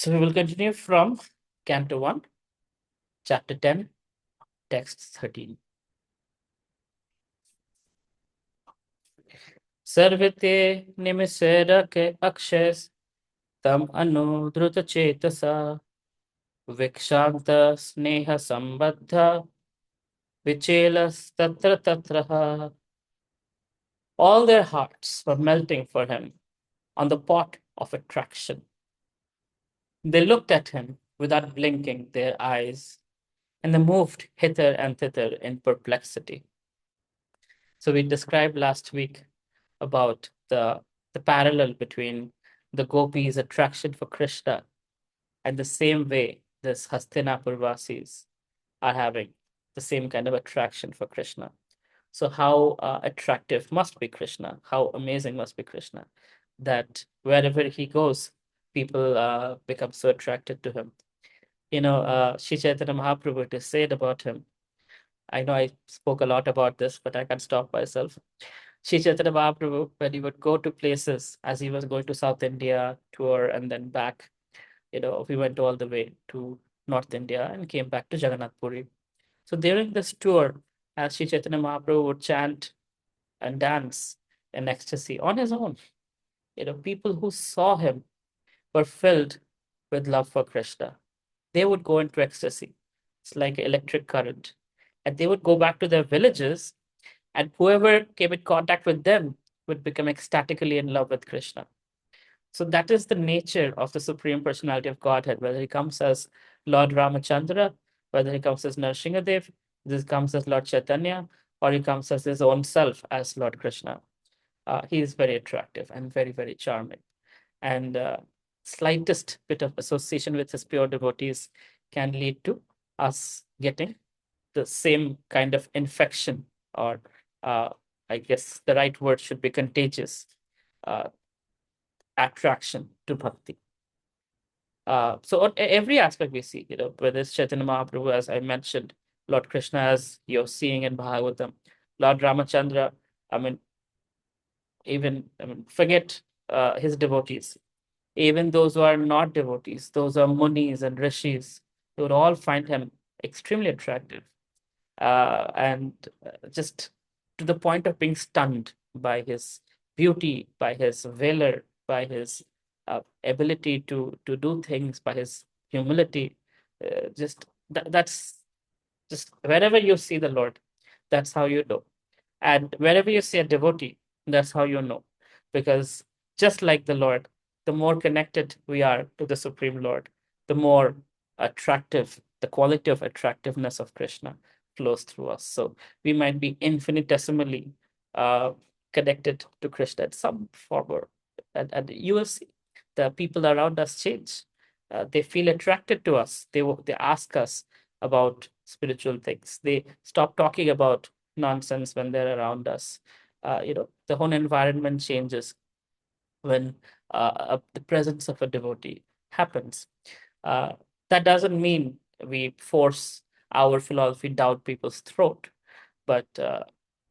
So we will continue from Canto 1, Chapter 10, Text 13. Sarvite nimisera akshas tam anudruta chetasa vikshanta sneha sambadha vichelas tatra tatraha. All their hearts were melting for him on the pot of attraction. They looked at him without blinking their eyes, and they moved hither and thither in perplexity. So we described last week about the parallel between the gopis' attraction for Krishna and the same way this Hastinapur Vasis are having the same kind of attraction for Krishna. So how attractive must be Krishna? How amazing must be Krishna? That wherever he goes, people become so attracted to him. Sri Chaitanya Mahaprabhu, it is said about him. I know I spoke a lot about this, but I can't stop myself. Sri Chaitanya Mahaprabhu, when he would go to places, as he was going to South India tour and then back, we went all the way to North India and came back to Jagannath Puri. So during this tour, as Sri Chaitanya Mahaprabhu would chant and dance in ecstasy on his own, people who saw him were filled with love for Krishna. They would go into ecstasy. It's like electric current. And they would go back to their villages, and whoever came in contact with them would become ecstatically in love with Krishna. So that is the nature of the Supreme Personality of Godhead, whether he comes as Lord Ramachandra, whether he comes as Narsingadev, this comes as Lord Chaitanya, or he comes as his own self as Lord Krishna. He is very attractive and very, very charming. And slightest bit of association with his pure devotees can lead to us getting the same kind of infection, or I guess the right word should be contagious attraction to bhakti. So on every aspect we see, whether it's Chaitanya Mahaprabhu, as I mentioned, Lord Krishna, as you're seeing in Bhagavatam, Lord Ramachandra, I mean, forget his devotees. Even those who are not devotees, those are munis and rishis, they would all find him extremely attractive. And just to the point of being stunned by his beauty, by his valor, by his ability to do things, by his humility. That's just wherever you see the Lord, that's how you know. And wherever you see a devotee, that's how you know. Because just like the Lord, the more connected we are to the Supreme Lord, the more attractive, the quality of attractiveness of Krishna flows through us. So we might be infinitesimally uh, connected to Krishna at some form, and you will see the people around us change. They feel attracted to us. They ask us about spiritual things. They stop talking about nonsense when they're around us. The whole environment changes when the presence of a devotee happens. Uh, that doesn't mean we force our philosophy down people's throat, but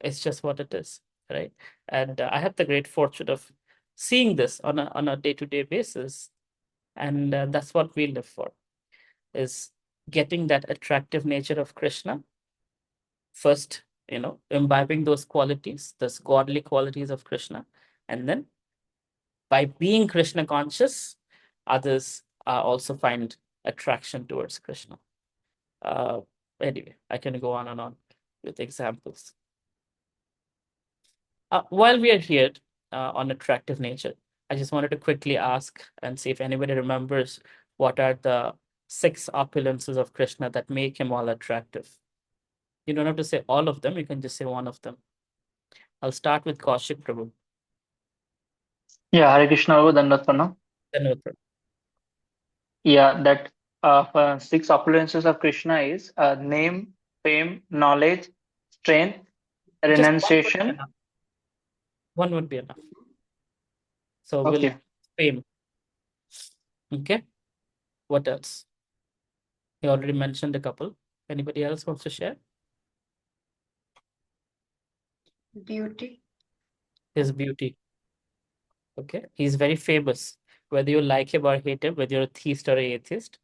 it's just what it is, right? And I have the great fortune of seeing this on a day-to-day basis, and that's what we live for, is getting that attractive nature of Krishna first, imbibing those qualities, those godly qualities of Krishna, and then by being Krishna conscious, others also find attraction towards Krishna. Anyway, I can go on and on with examples. While we are here on attractive nature, I just wanted to quickly ask and see if anybody remembers what are the 6 opulences of Krishna that make him all attractive. You don't have to say all of them, you can just say one of them. I'll start with Kaushik Prabhu. Yeah, Hare Krishna, Dandavat Pranam. Dhanavad. Yeah, that six opulences of Krishna is name, fame, knowledge, strength, Just one would be renunciation. enough. One would be enough. So we'll Okay. fame. Okay. What else? You already mentioned a couple. Anybody else wants to share? Beauty. His beauty. Okay. He's very famous. Whether you like him or hate him, whether you're a theist or a atheist,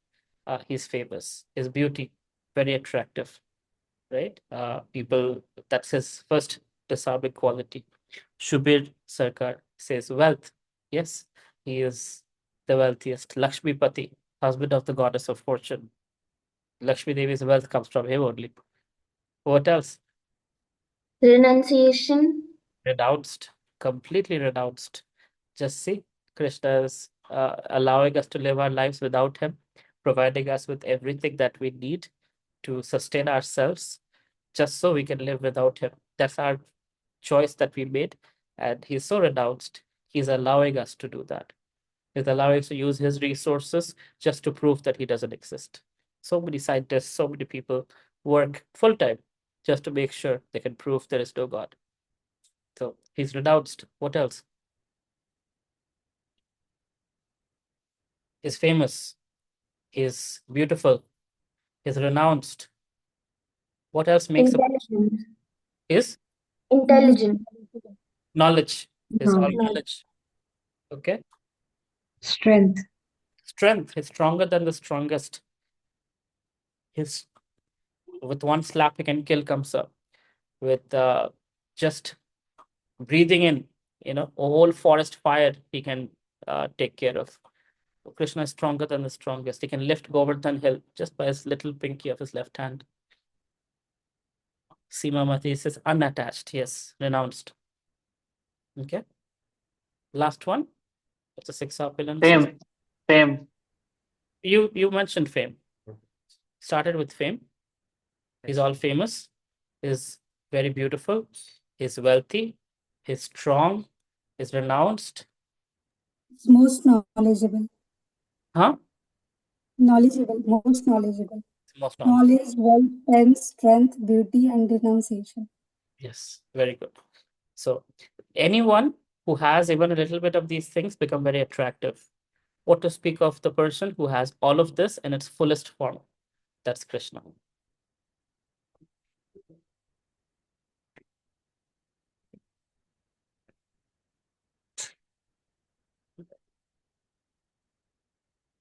he's famous. His beauty, very attractive, right? People, that's his first disarming quality. Shubir Sarkar says wealth. Yes, he is the wealthiest. Lakshmipati, husband of the goddess of fortune. Lakshmi Devi's wealth comes from him only. What else? Renunciation. Renounced, completely renounced. Just see, Krishna is allowing us to live our lives without him, providing us with everything that we need to sustain ourselves, just so we can live without him. That's our choice that we made. And he's so renounced, he's allowing us to do that. He's allowing us to use his resources just to prove that he doesn't exist. So many scientists, so many people work full time just to make sure they can prove there is no God. So he's renounced. What else? He's famous. He's beautiful. He's renounced. What else makes a Intelligent. his Intelligent. knowledge? His all No. knowledge. Okay. Strength. Strength. He's stronger than the strongest. His with one slap he can kill Kamsa. With just breathing in, a whole forest fire he can take care of. Krishna is stronger than the strongest. He can lift Govardhan hill just by his little pinky of his left hand. Seema Mati says unattached. Yes, renounced. Okay. Last one. What's the sixth opulence? Fame. Fame. You mentioned fame. Started with fame. He's all famous. He's very beautiful. He's wealthy. He's strong. He's renounced. It's most knowledgeable. Huh? Knowledgeable. Most knowledgeable. Most knowledgeable. Knowledge, wealth, pen, strength, beauty, and renunciation. Yes, very good. So anyone who has even a little bit of these things become very attractive. What to speak of the person who has all of this in its fullest form? That's Krishna.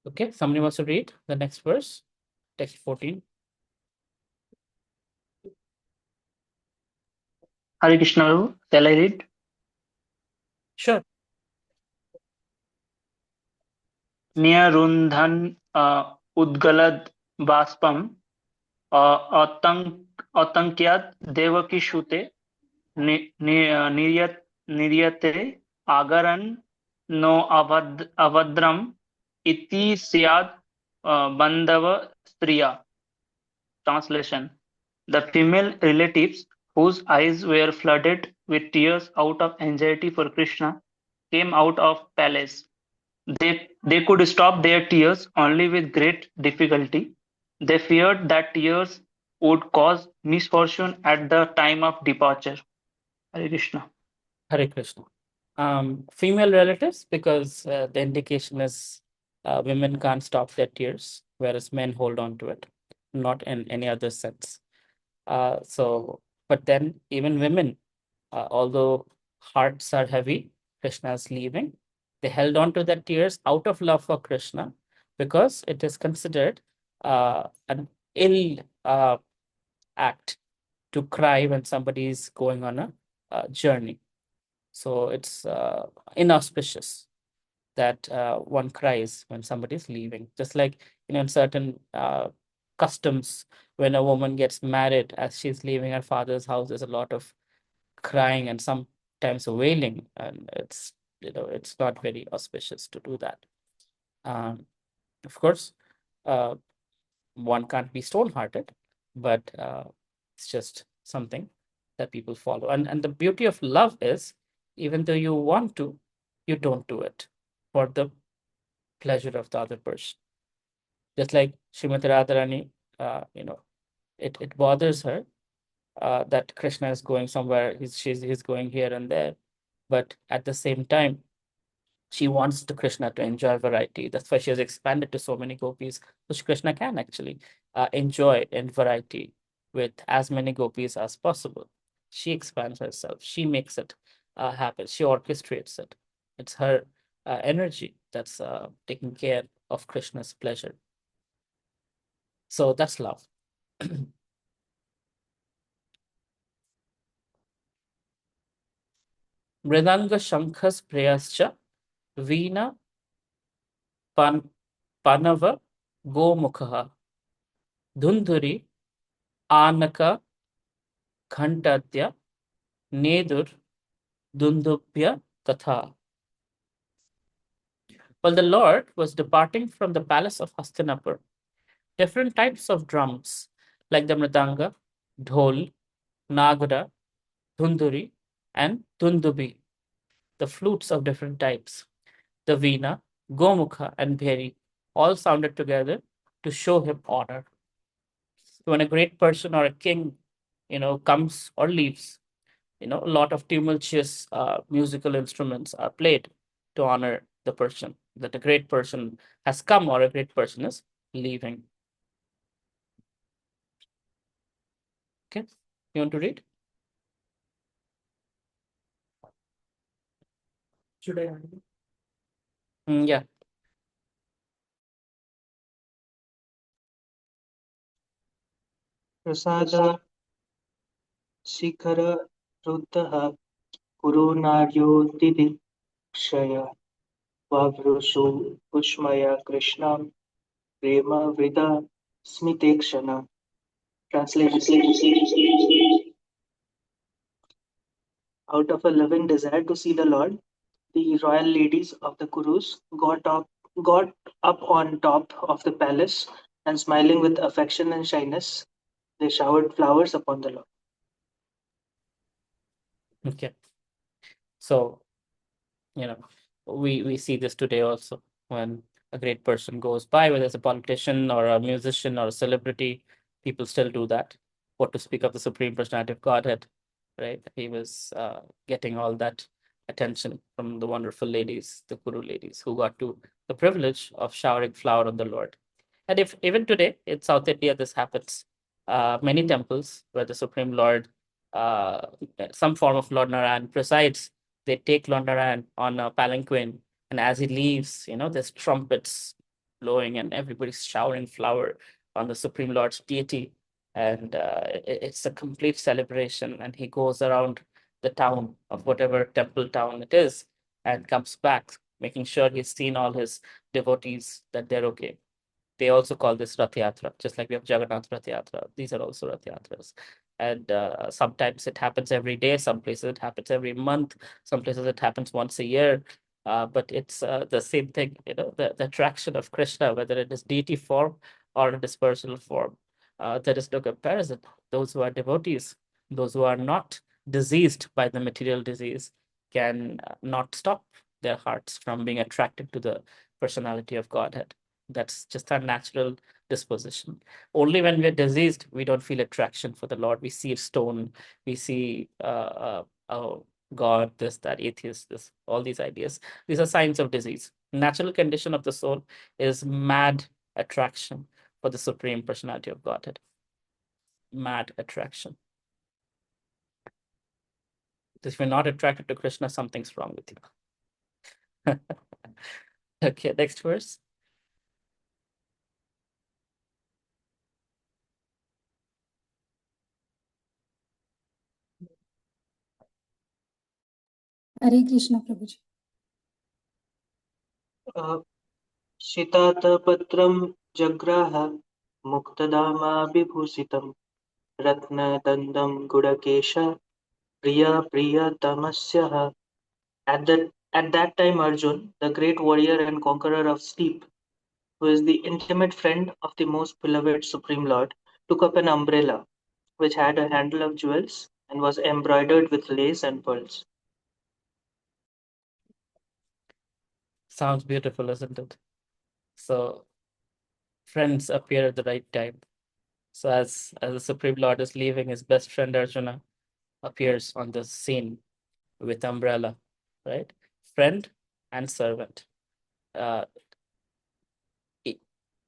Okay, somebody wants to read the next verse, text 14. Hare Krishna, shall I read? Sure. न्यरुन्धन् उद्गलद् बाष्पम् अतङ्क्यात् देवकीसुते निर्यते आगरन् नो अभद्रम् इति स्यात् बन्धव स्त्रिया. Translation: The female relatives, whose eyes were flooded with tears out of anxiety for Krishna, came out of palace. They could stop their tears only with great difficulty. They feared that tears would cause misfortune at the time of departure. Hare Krishna. Hare Krishna. Female relatives, because the indication is women can't stop their tears, whereas men hold on to it, not in any other sense. But then even women, although hearts are heavy, Krishna is leaving, they held on to their tears out of love for Krishna, because it is considered an ill act to cry when somebody is going on a journey. So it's inauspicious that one cries when somebody is leaving. Just like, in certain customs, when a woman gets married, as she's leaving her father's house, there's a lot of crying and sometimes wailing, and it's not very auspicious to do that. Of course, one can't be stone-hearted, but it's just something that people follow. And the beauty of love is, even though you want to, you don't do it for the pleasure of the other person. Just like Srimati Radharani, it bothers her that Krishna is going somewhere, he's going here and there, but at the same time, she wants the Krishna to enjoy variety. That's why she has expanded to so many gopis, so Krishna can actually enjoy in variety with as many gopis as possible. She expands herself. She makes it happen. She orchestrates it. It's her energy That's taking care of Krishna's pleasure. So that's love. Mridanga Shankhas Prayascha Veena Panava Gomukha Dhundhuri Anaka Khantadya Nedur Dundubhya Tatha. While the Lord was departing from the palace of Hastinapur, different types of drums, like the mridanga, dhol, nagara, dhunduri, and dundubi, the flutes of different types, the veena, gomukha, and bheri, all sounded together to show him honor. So when a great person or a king, comes or leaves, a lot of tumultuous musical instruments are played to honor the person, that a great person has come or a great person is leaving. Okay, you want to read? Should I read? Yeah. प्रसाद शिखर रुद्धः कुरुनार्योदिदिक्षय वावृषो कुष्मय कृष्णं प्रेमवृदा स्मितेक्षण. Translation. Out of a loving desire to see the Lord, the royal ladies of the Kurus got up on top of the palace, and smiling with affection and shyness, they showered flowers upon the Lord. Okay. So, we see this today also when a great person goes by, whether it's a politician or a musician or a celebrity, people still do that. What to speak of the Supreme Personality of Godhead, right? He was getting all that attention from the wonderful ladies, the Kuru ladies, who got to the privilege of showering flower on the Lord. And if even today in South India this happens, many temples where the Supreme Lord, uh, some form of Lord Narayan presides, they take Lord Narayan on a palanquin, and as he leaves, there's trumpets blowing and everybody's showering flower on the Supreme Lord's deity, and it's a complete celebration. And he goes around the town of whatever temple town it is, and comes back, making sure he's seen all his devotees that they're okay. They also call this Rath Yatra, just like we have Jagannath Rath Yatra. These are also Rath Yatras. And sometimes it happens every day, some places it happens every month, some places it happens once a year. But it's the same thing, the attraction of Krishna, whether it is deity form or it is personal form. There is no comparison. Those who are devotees, those who are not diseased by the material disease, can not stop their hearts from being attracted to the personality of Godhead. That's just our natural disposition. Only when we're diseased, we don't feel attraction for the Lord. We see a stone, we see oh, God, this, that, atheist, this, all these ideas. These are signs of disease. Natural condition of the soul is mad attraction for the Supreme Personality of Godhead. Mad attraction. If you're not attracted to Krishna, something's wrong with you. Okay, next verse. Hare Krishna, Prabhuji. शितातपत्रं जग्राह मुक्तधामा विभूषितं रत्नदन्दं Gudakesh प्रियतमस्य. At that time, Arjun, the great warrior and conqueror of steep, who is the intimate friend of the most beloved Supreme Lord, took up an umbrella which had a handle of jewels and was embroidered with lace and pearls. Sounds beautiful, isn't it? So friends appear at the right time. So as the Supreme Lord is leaving, his best friend Arjuna appears on the scene with umbrella, right? Friend and servant. Uh,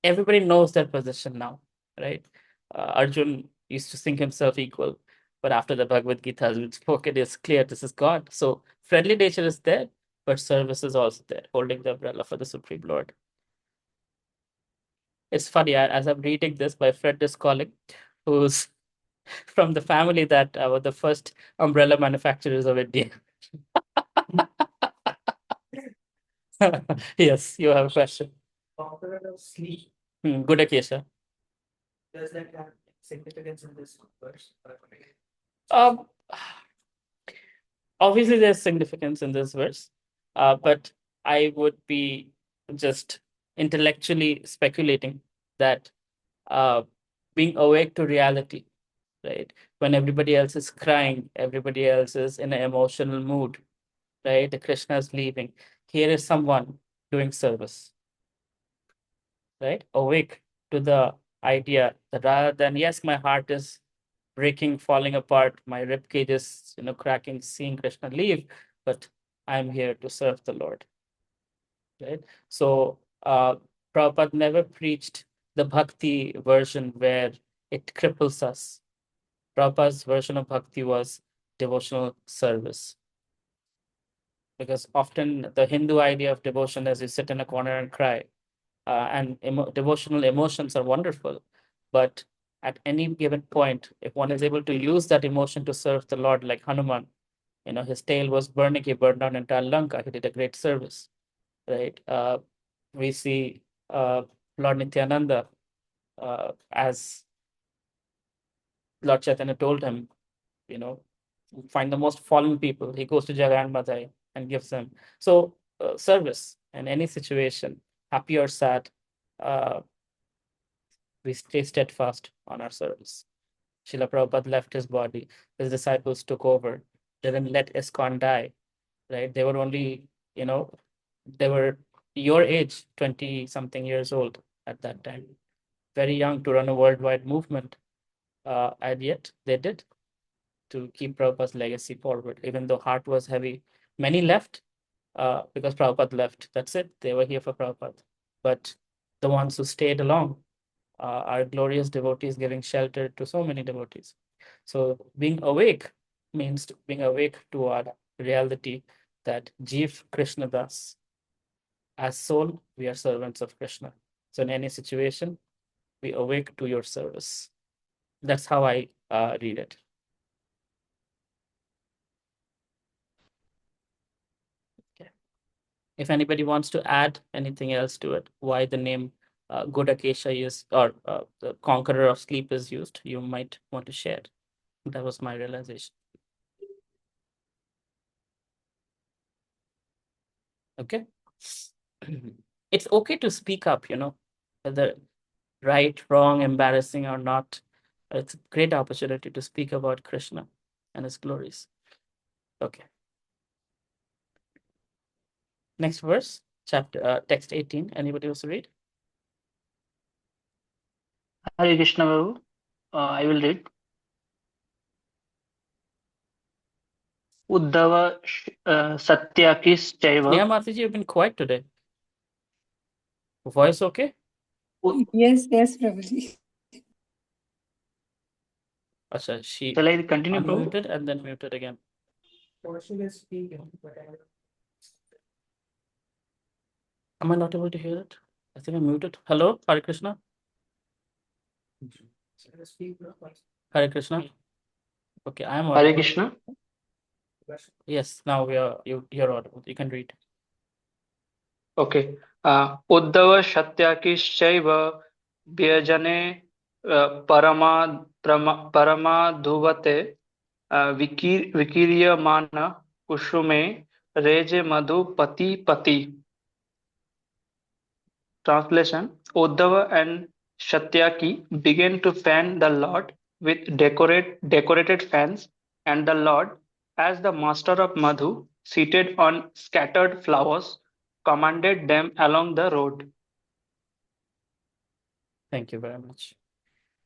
Everybody knows their position now, right? Arjun used to think himself equal, but after the Bhagavad Gita has been spoken, it's clear this is God. So friendly nature is there, but service is also there, holding the umbrella for the Supreme Lord. It's funny, as I'm reading this, my friend is calling, who's from the family that were the first umbrella manufacturers of India. Yes, you have a question. Sleep. Good, Akesha. Does that have significance in this verse? Um, Obviously, there's significance in this verse, but I would be just intellectually speculating that being awake to reality, right? When everybody else is crying, everybody else is in an emotional mood, right? The Krishna is leaving. Here is someone doing service, right? Awake to the idea that rather than, yes, my heart is breaking, falling apart, my rib cage is, cracking, seeing Krishna leave, but I'm here to serve the Lord, right? So Prabhupada never preached the bhakti version where it cripples us. Prabhupada's version of bhakti was devotional service. Because often the Hindu idea of devotion is you sit in a corner and cry. And devotional emotions are wonderful. But at any given point, if one is able to use that emotion to serve the Lord, like Hanuman, his tail was burning, he burned down entire Lanka, he did a great service, right? We see Lord Nityananda, as Lord Chaitanya told him, find the most fallen people. He goes to Jagan Madhai and gives them. So service in any situation, happy or sad, we stay steadfast on our service. Srila Prabhupada left his body. His disciples took over. They didn't let ISKCON die, right? They were only, they were your age, 20 something years old at that time. Very young to run a worldwide movement. And yet they did, to keep Prabhupada's legacy forward, even though heart was heavy. Many left because Prabhupada left. That's it. They were here for Prabhupada. But the ones who stayed along are glorious devotees, giving shelter to so many devotees. So being awake means being awake to our reality that Jeev Krishna Das. As soul, we are servants of Krishna. So in any situation, we awake to your service. That's how I read it. If anybody wants to add anything else to it, why the name Good Akesha is, or the Conqueror of Sleep is used, you might want to share. That was my realization. Okay. It's okay to speak up, whether right, wrong, embarrassing or not. It's a great opportunity to speak about Krishna and his glories. Okay. Next verse, text 18. Anybody wants to read? Hare Krishna Babu. I will read. Uddhava Satyakishchaiva. Neha Mataji, you've been quiet today. Voice okay? Yes, Prabhuji. Achha, she Shall I continue, Prabhu? unmuted and then muted again. Am I not able to hear it? I think I'm muted. Hello, Hare Krishna. Hare Krishna. Okay, I am Hare audible. Krishna. Yes, now you're audible. You can read. Okay. Uddhava Satyakishchaiva Vyajane Paramadhuvate Vikiryamana Kushume Reje Madhu Pati Pati. Translation: Uddhava and Satyaki began to fan the Lord with decorated fans, and the Lord, as the master of Madhu, seated on scattered flowers, commanded them along the road. Thank you very much.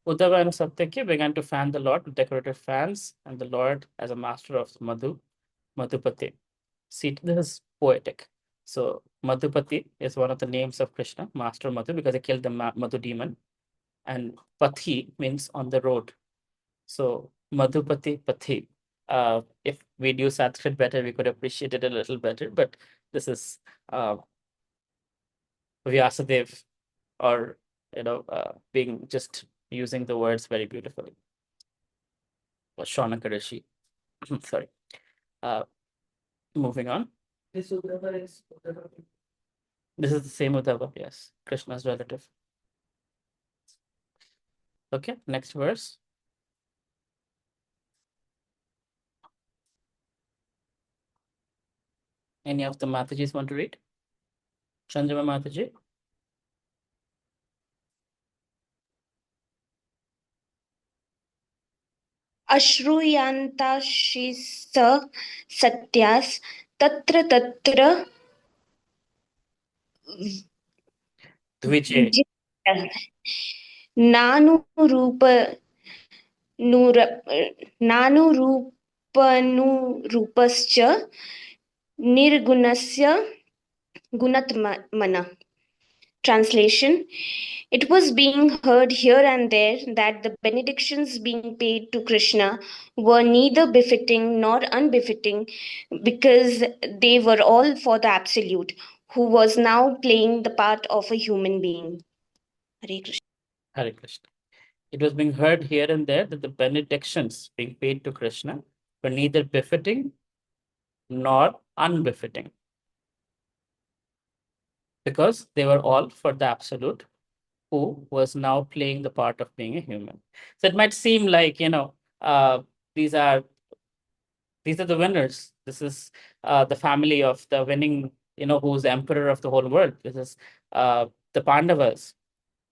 Uddhava and Satyaki began to fan the Lord with decorated fans, and the Lord, as a master of Madhu, Madhupati. See, this is poetic. So Madhupati is one of the names of Krishna, Master Madhu, because he killed the Madhu demon. And Pathi means on the road. So Madhupati Pathi. If we knew Sanskrit better, we could appreciate it a little better. But this is Vyasadev, or being just using the words very beautifully. Or Shaunaka Rishi. Sorry. Moving on. This is the same Uddhava, yes, Krishna's relative. Okay, next verse. Any of the Matajis want to read? Chandrama Mataji? अश्रूयान्ताशिष सत्यास् तत्र तत्र Dvije. नानुरूप नानुरूपनुरूपश्च निर्गुणस्य गुणात्मनः. Translation: It was being heard here and there that the benedictions being paid to Krishna were neither befitting nor unbefitting, because they were all for the Absolute, who was now playing the part of a human being. Hare Krishna. Hare Krishna. It was being heard here and there that the benedictions being paid to Krishna were neither befitting nor unbefitting, because they were all for the Absolute, who was now playing the part of being a human. So it might seem like, these are the winners. This is the family of the winning, who's the emperor of the whole world. This is the Pandavas,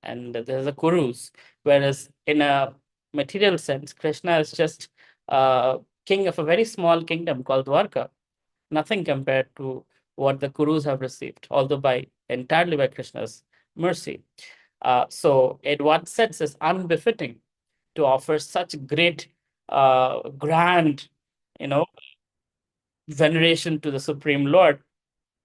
and there's the Kurus. Whereas in a material sense, Krishna is just king of a very small kingdom called Dwarka. Nothing compared to what the Kurus have received, although entirely by Krishna's mercy. So in one sense, it's unbefitting to offer such great, grand, veneration to the Supreme Lord.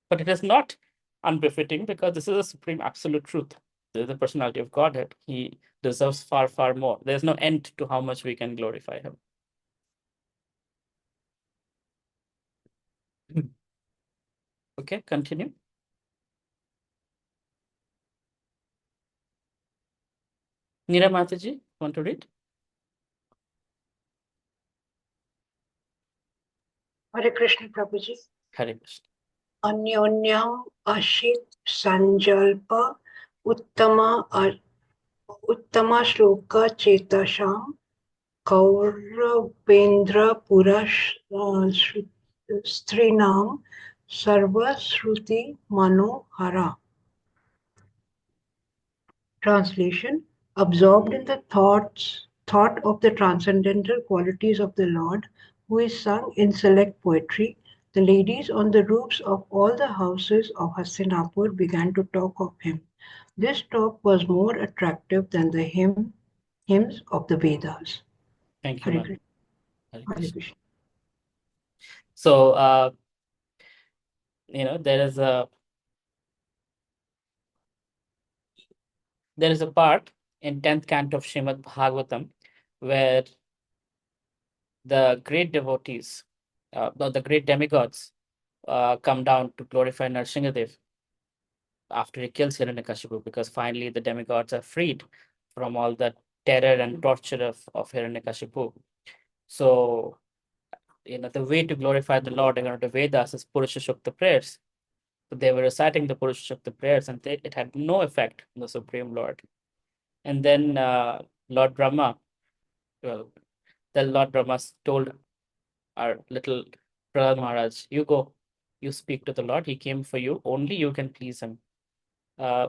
But it is not unbefitting, because this is a supreme absolute truth. This is the personality of Godhead. He deserves far, far more. There's no end to how much we can glorify him. Okay, continue. Neera Mataji, want to read? Hare Krishna Prabhuji. Hare Krishna. Anyonyam ashit sanjalpa uttama shloka chetasham kauravendra purash strinam sarva shruti manohara. Translation: Absorbed in the thought of the transcendental qualities of the Lord, who is sung in select poetry, the ladies on the roofs of all the houses of Hastinapur began to talk of him. This talk was more attractive than the hymns of the Vedas. Thank you, Hare ma'am. Hare Hare Krishna. Krishna. So, there is a part in 10th canto of Shrimad Bhagavatam where the great devotees, the great demigods, come down to glorify Nrsimhadev after he kills Hiranyakashipu, because finally the demigods are freed from all the terror and torture of Hiranyakashipu. So, the way to glorify the Lord according to Vedas is Purusha Shukta prayers. So they were reciting the Purusha Shukta prayers, and it had no effect on the Supreme Lord. And then Lord Brahma, then Lord Brahma told our little brother Maharaj, you go, you speak to the Lord. He came for you. Only you can please him,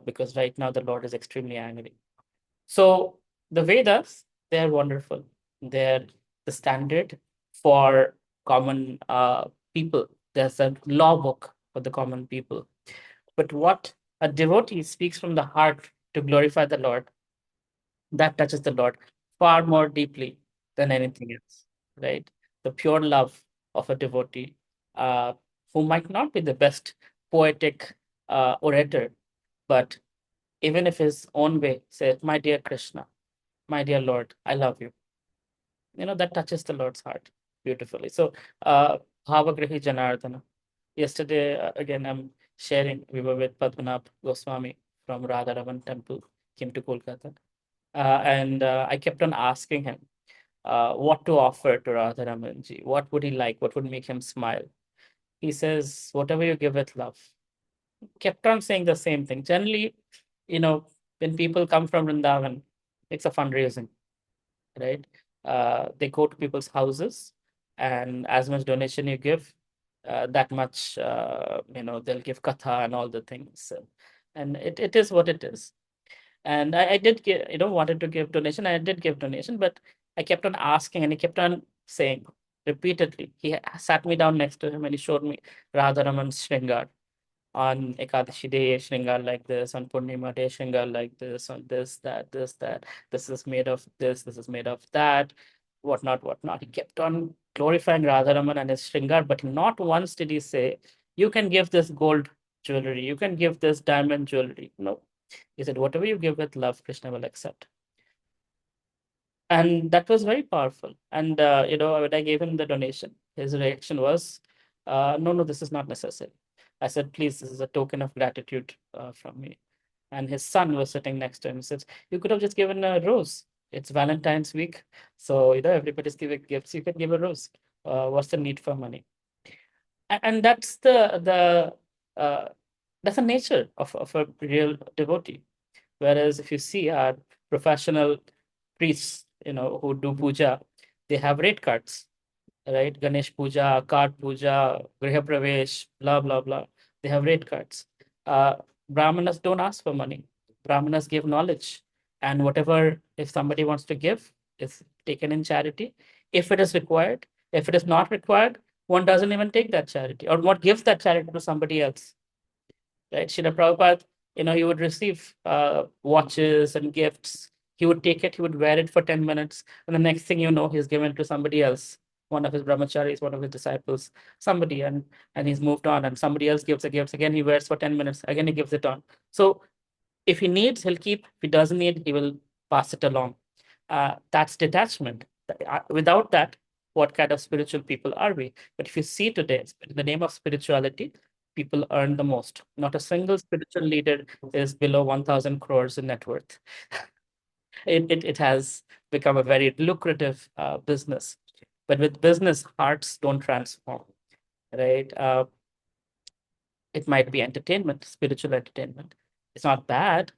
because right now the Lord is extremely angry. So the Vedas, they're wonderful. They're the standard for common people. There's a law book for the common people. But what a devotee speaks from the heart to glorify the Lord, that touches the Lord far more deeply than anything else, right? The pure love of a devotee, who might not be the best poetic orator, but even if his own way says, my dear Krishna, my dear Lord, I love you. That touches the Lord's heart. beautifully. So, Bhavagrihi Janardana. Yesterday, again, I'm sharing, we were with Padmanabh Goswami from Radharaman Temple, came to Kolkata. And I kept on asking him what to offer to Radharamanji. What would he like? What would make him smile? He says, whatever you give with love. Kept on saying the same thing. Generally, you know, when people come from Vrindavan, it's a fundraising, right? They go to people's houses, and as much donation you give, that much, they'll give katha and all the things. And it is what it is. And I did give, wanted to give donation. I did give donation, but I kept on asking, and he kept on saying repeatedly. He sat me down next to him and he showed me Radharaman's Shringar. On Ekadashi day, Shringar like this, on Purnima day, Shringar like this, on this, that, this is made of this is made of that, whatnot, whatnot. He kept on glorifying Radharaman and his Shringar, but not once did he say, you can give this gold jewelry, you can give this diamond jewelry. No. He said, whatever you give with love, Krishna will accept. And that was very powerful. And, when I gave him the donation, his reaction was, no, this is not necessary. I said, please, this is a token of gratitude from me. And his son was sitting next to him. He says, you could have just given a rose. It's Valentine's week. So, everybody's giving gifts. You can give a rose. What's the need for money? And that's that's the nature of a real devotee. Whereas if you see our professional priests, who do puja, they have rate cards, right? Ganesh puja, Kart puja, Griha Pravesh, blah, blah, blah. They have rate cards. Uh, Brahmanas don't ask for money. Brahmanas give knowledge. And whatever, if somebody wants to give, is taken in charity. If it is required, if it is not required, one doesn't even take that charity, or one gives that charity to somebody else, right? Srila Prabhupada, he would receive watches and gifts. He would take it, he would wear it for 10 minutes, and the next thing you know, he's given to somebody else, one of his brahmacharis, one of his disciples, somebody, and he's moved on, and somebody else gives the gifts. Again, he wears for 10 minutes, again, he gives it on. So if he needs, he'll keep. If he doesn't need, he will pass it along. That's detachment. Without that, what kind of spiritual people are we? But if you see today, in the name of spirituality, people earn the most. Not a single spiritual leader is below 1,000 crores in net worth. It has become a very lucrative business. But with business, hearts don't transform, right? It might be entertainment, spiritual entertainment. It's not bad,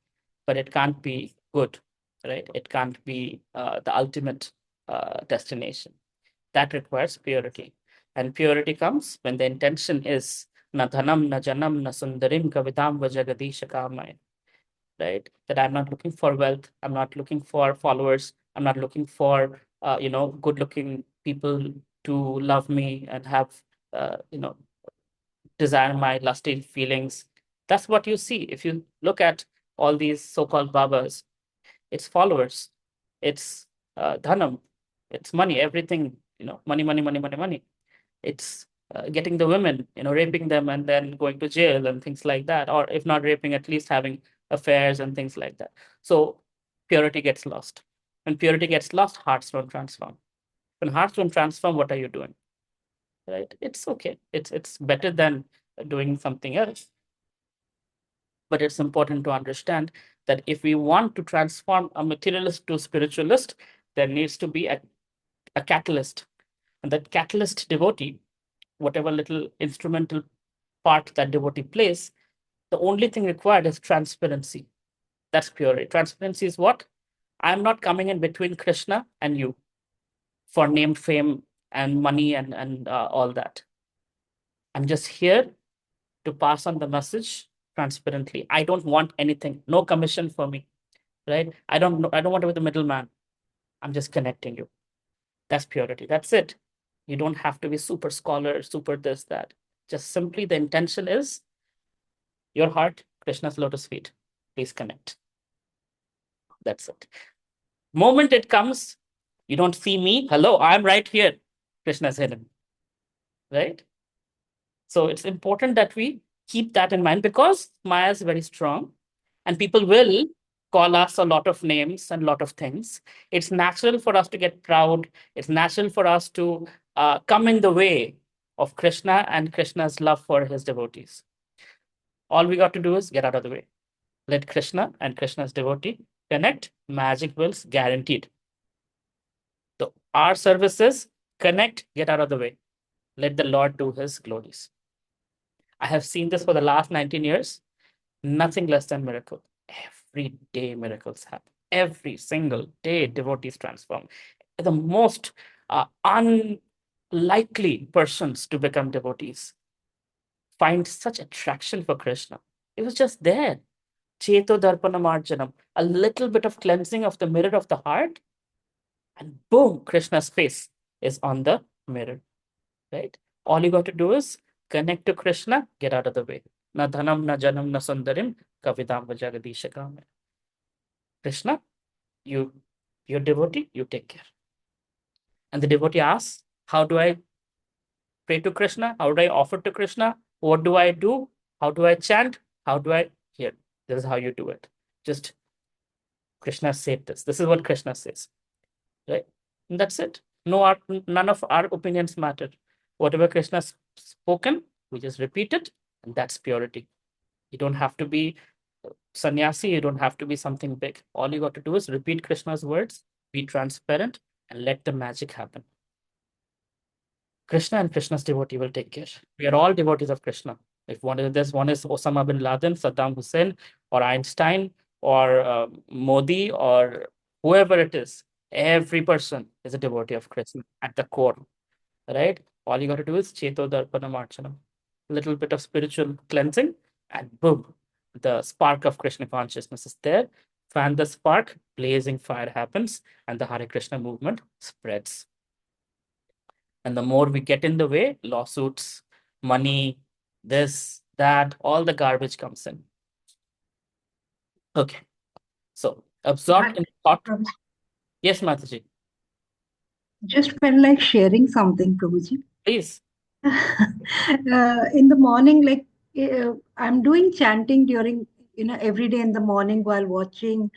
but it can't be good, right? It can't be the ultimate destination. That requires purity. And purity comes when the intention is na dhanam, na janam, na sundarim kavidam vajagadisha kamay, right? That I'm not looking for wealth. I'm not looking for followers. I'm not looking for, good looking people to love me and have, desire my lusty feelings. That's what you see. If you look at all these so-called babas, it's followers, it's dhanam, it's money, everything, money, money, money, money, money. It's getting the women, raping them and then going to jail and things like that. Or if not raping, at least having affairs and things like that. So purity gets lost. When purity gets lost, hearts don't transform. When hearts don't transform, what are you doing? Right? It's okay. It's better than doing something else. But it's important to understand that if we want to transform a materialist to spiritualist, there needs to be a catalyst. And that catalyst devotee, whatever little instrumental part that devotee plays, the only thing required is transparency. That's purity. Transparency is what? I'm not coming in between Krishna and you for name, fame, and money and all that. I'm just here to pass on the message transparently. I don't want anything, no commission for me, right? I don't want to be the middleman. I'm just connecting you. That's purity. That's it. You don't have to be super scholar, super this, that. Just simply the intention is your heart, Krishna's lotus feet. Please connect. That's it. Moment it comes, you don't see me. Hello, I'm right here. Krishna's hidden, right? So it's important that we keep that in mind because Maya is very strong and people will call us a lot of names and a lot of things. It's natural for us to get proud. It's natural for us to come in the way of Krishna and Krishna's love for his devotees. All we got to do is get out of the way. Let Krishna and Krishna's devotee connect, magic wills guaranteed. So our services connect, get out of the way. Let the Lord do his glories. I have seen this for the last 19 years. Nothing less than miracle. Every day miracles happen. Every single day devotees transform. The most unlikely persons to become devotees find such attraction for Krishna. It was just there. Cheto Darpana Marjanam, a little bit of cleansing of the mirror of the heart, and boom, Krishna's face is on the mirror, right? All you got to do is connect to Krishna, get out of the way. Na dhanam, na janam, na sundarim, kavidam vajagadishakam. Krishna, you're devotee, you take care. And the devotee asks, how do I pray to Krishna? How do I offer to Krishna? What do I do? How do I chant? How do I hear? This is how you do it. Just Krishna said this. This is what Krishna says, right? And that's it. None of our opinions matter. Whatever Krishna's spoken, we just repeat it, and that's purity. You don't have to be sannyasi. You don't have to be something big. All you got to do is repeat Krishna's words, be transparent, and let the magic happen. Krishna and Krishna's devotee will take care. We are all devotees of Krishna. If one is Osama bin Laden, Saddam Hussein, or Einstein, or Modi, or whoever it is, every person is a devotee of Krishna at the core, right? All you got to do is Cheto Darpana Marchanam, a little bit of spiritual cleansing, and boom, the spark of Krishna consciousness is there. Fan the spark, blazing fire happens, and the Hare Krishna movement spreads. And the more we get in the way, lawsuits, money, this, that, all the garbage comes in. Okay. So absorbed in thought. Yes, Mataji. Just felt like sharing something, Prabhuji. Please. In the morning, like I'm doing chanting during, every day in the morning while watching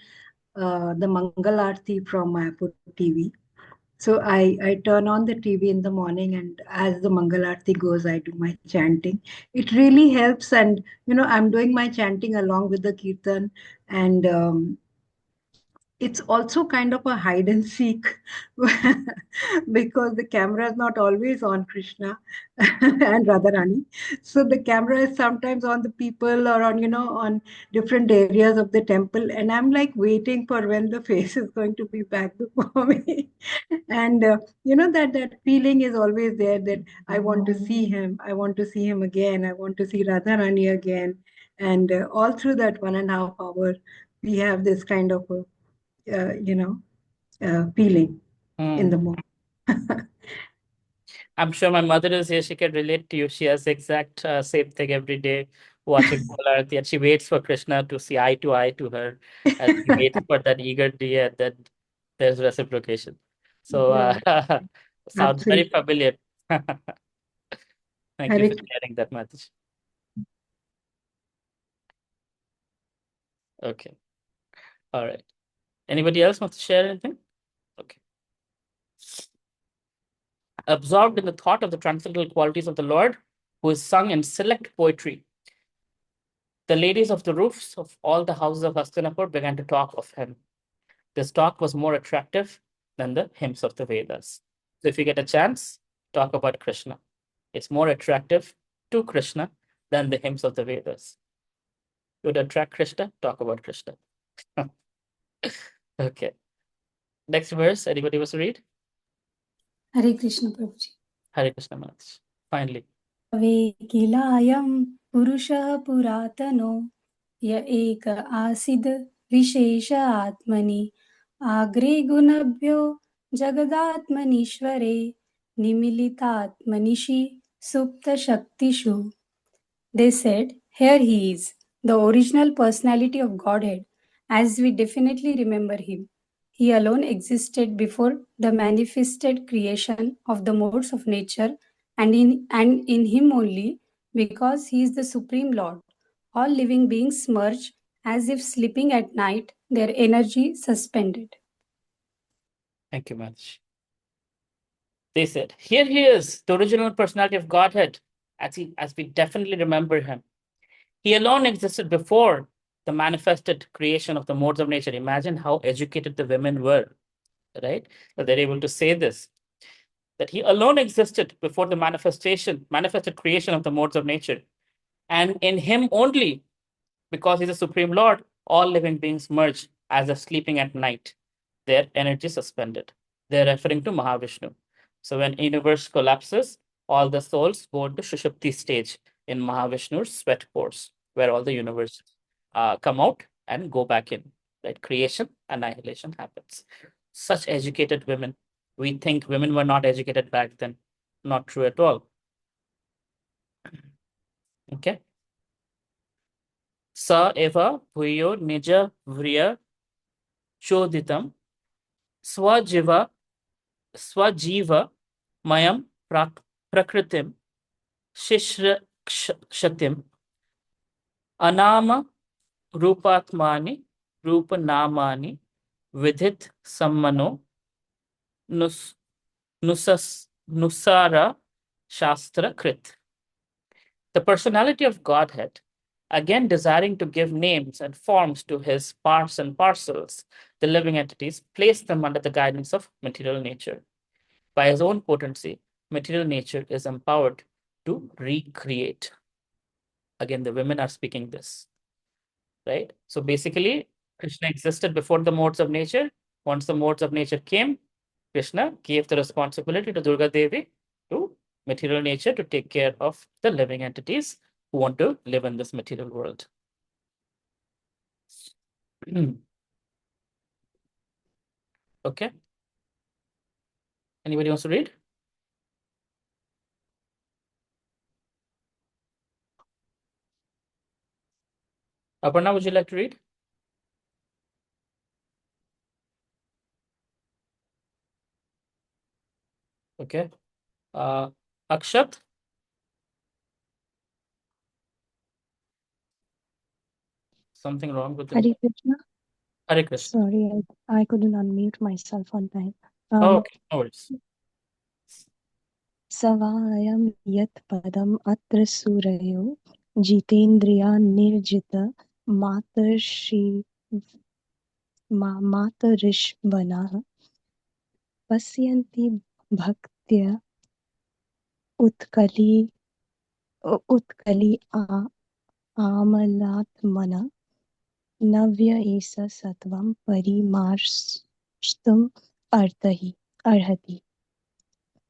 the Mangal Aarti from Mayapur TV. So I turn on the TV in the morning, and as the Mangal Aarti goes, I do my chanting. It really helps, and I'm doing my chanting along with the kirtan, and it's also kind of a hide and seek because the camera is not always on Krishna and Radharani. So the camera is sometimes on the people or on different areas of the temple. And I'm like waiting for when the face is going to be back before me. And, that feeling is always there that I want to see him. I want to see him again. I want to see Radharani again. And all through that 1.5 hour, we have this kind of feeling in the morning. I'm sure my mother is here. She can relate to you. She has the exact same thing every day, watching Polarity, and she waits for Krishna to see eye to eye to her, and she waits for that eager day, and then there's reciprocation. So sounds very Absolutely. familiar. Thank you Hare for sharing that, Mataji. Okay. All right. Anybody else want to share anything? Okay. Absorbed in the thought of the transcendental qualities of the Lord, who is sung in select poetry, the ladies of the roofs of all the houses of Hastinapur began to talk of him. This talk was more attractive than the hymns of the Vedas. So if you get a chance, talk about Krishna. It's more attractive to Krishna than the hymns of the Vedas. You would attract Krishna, talk about Krishna. Okay. Next verse, anybody wants to read? Hare Krishna Prabhuji. Hare Krishna Maharaj. Finally. वे किलायं पुरुषः पुरातनो य एक आसीद् विशेष आत्मनि agro गुणभ्यो जगदात्मनीश्वरे निमिलितात्मनिषि सुप्तशक्तिषु. They said, here he is, the original personality of Godhead, as we definitely remember him. He alone existed before the manifested creation of the modes of nature, and in him only, because he is the Supreme Lord. All living beings merge as if sleeping at night, their energy suspended. Thank you, Maharaj. They said, here he is, the original personality of Godhead, as we definitely remember him. He alone existed before the manifested creation of the modes of nature. Imagine how educated the women were, right? That they're able to say this, that he alone existed before the manifested creation of the modes of nature. And in him only, because he's the Supreme Lord, all living beings merge as if sleeping at night, their energy suspended. They're referring to Mahavishnu. So when universe collapses, all the souls go into Shushupti stage in Mahavishnu's sweat pores, where all the universe come out and go back in. Right? Creation, annihilation happens. Such educated women. We think women were not educated back then. Not true at all. Okay. Sa eva bhuyo nija vriya choditam swajiva mayam prakritim shishrakshatim anama rupatmani rupanamani vidhit sammano nusara shastra krit. The personality of Godhead, again desiring to give names and forms to his parts and parcels, the living entities, placed them under the guidance of material nature. By his own potency, material nature is empowered to recreate. Again, the women are speaking this, right? So basically, Krishna existed before the modes of nature. Once the modes of nature came, Krishna gave the responsibility to Durga Devi, to material nature, to take care of the living entities who want to live in this material world. Okay. Anybody wants to read? Aparna, would you like to read? Okay. Akshat? Something wrong with the Hare Krishna. Hare Krishna. Sorry, I couldn't unmute myself on time. Okay, no worries. Savayam yat padam atra surayo jitendriya nirjita matarishvana pasyanti bhaktya utkali amalatmana navya esa satvam parimarshtam arhati.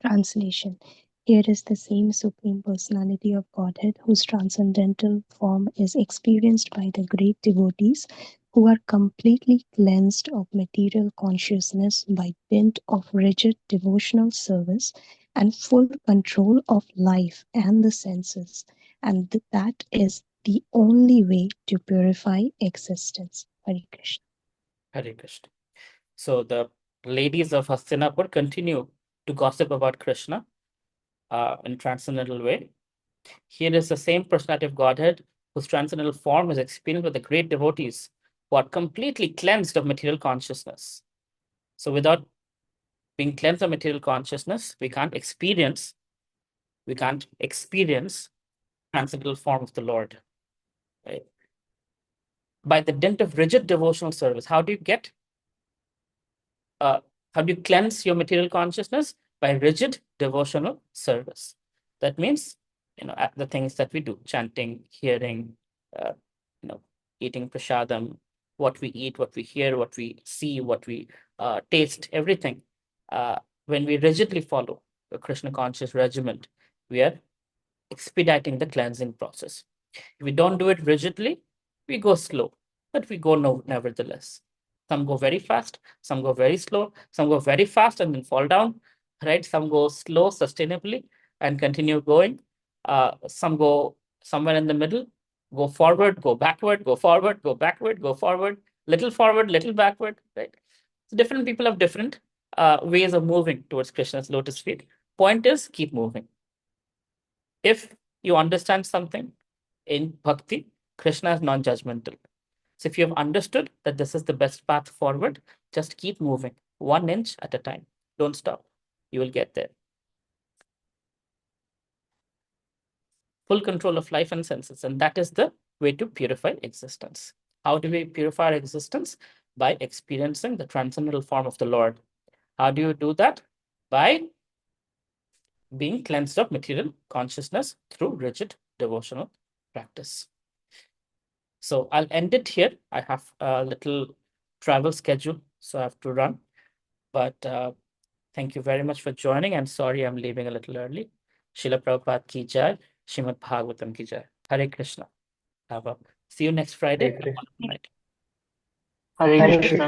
Translation. Here is the same Supreme Personality of Godhead whose transcendental form is experienced by the great devotees who are completely cleansed of material consciousness by dint of rigid devotional service and full control of life and the senses. And that is the only way to purify existence. Hare Krishna. Hare Krishna. So the ladies of Hastinapur continue to gossip about Krishna in transcendental way. Here is the same personality of Godhead whose transcendental form is experienced by the great devotees who are completely cleansed of material consciousness. So without being cleansed of material consciousness, we can't experience transcendental form of the Lord. Right? By the dint of rigid devotional service, how do you cleanse your material consciousness? By rigid devotional service. That means, the things that we do, chanting, hearing, eating prasadam, what we eat, what we hear, what we see, what we taste, everything. When we rigidly follow the Krishna conscious regiment, we are expediting the cleansing process. If we don't do it rigidly, we go slow, but we go nevertheless. Some go very fast, some go very slow, some go very fast and then fall down, right? Some go slow sustainably and continue going. Some go somewhere in the middle, go forward, go backward, go forward, go backward, go forward, little backward, right? So different people have different ways of moving towards Krishna's lotus feet. Point is, keep moving. If you understand something in bhakti, Krishna is non-judgmental. So if you have understood that this is the best path forward, just keep moving 1 inch at a time. Don't stop. You will get there. full control of life and senses. And that is the way to purify existence. How do we purify our existence? By experiencing the transcendental form of the Lord. How do you do that? By being cleansed of material consciousness through rigid devotional practice. So I'll end it here. I have a little travel schedule, so I have to run. But thank you very much for joining. And sorry, I'm leaving a little early. Srila Prabhupada ki jai, Shrimad Bhagavatam ki jai. Hare Krishna. See you next Friday. Hare Krishna. Night. Hare Hare Krishna.